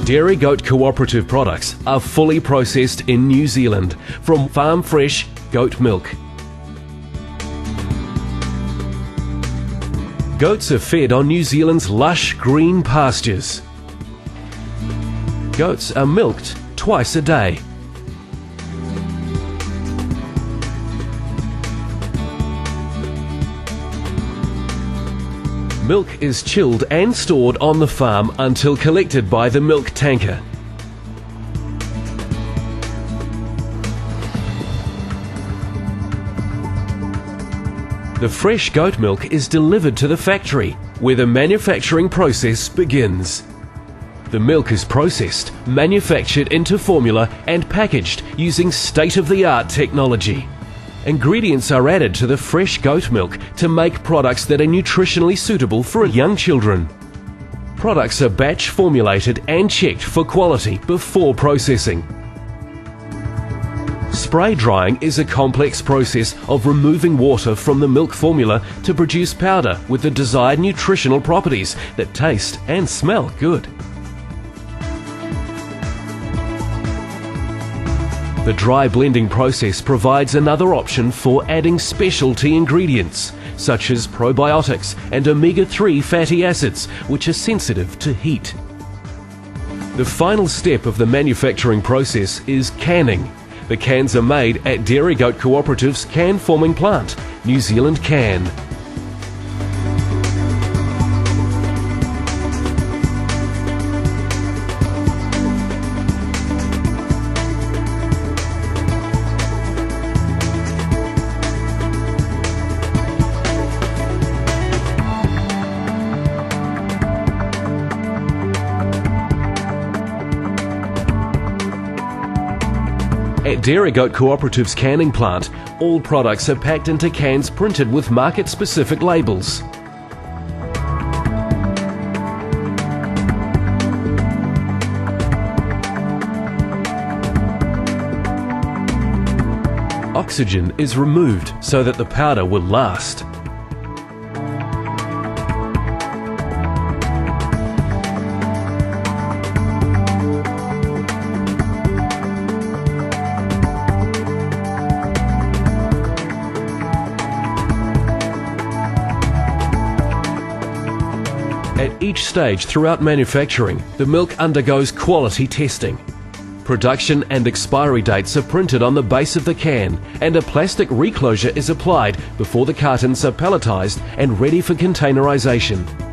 Dairy Goat Cooperative products are fully processed in New Zealand from farm fresh goat milk. Goats are fed on New Zealand's lush green pastures. Goats are milked twice a day. Milk is chilled and stored on the farm until collected by the milk tanker. The fresh goat milk is delivered to the factory, where the manufacturing process begins. The milk is processed, manufactured into formula and packaged using state-of-the-art technology. Ingredients are added to the fresh goat milk to make products that are nutritionally suitable for young children. Products are batch formulated and checked for quality before processing. Spray drying is a complex process of removing water from the milk formula to produce powder with the desired nutritional properties that taste and smell good. The dry blending process provides another option for adding specialty ingredients, such as probiotics and omega-3 fatty acids, which are sensitive to heat. The final step of the manufacturing process is canning. The cans are made at Dairy Goat Cooperative's can forming plant, New Zealand Can. At Dairy Goat Cooperative's canning plant, all products are packed into cans printed with market-specific labels. Oxygen is removed so that the powder will last. At each stage throughout manufacturing, the milk undergoes quality testing. Production and expiry dates are printed on the base of the can, and a plastic reclosure is applied before the cartons are palletized and ready for containerization.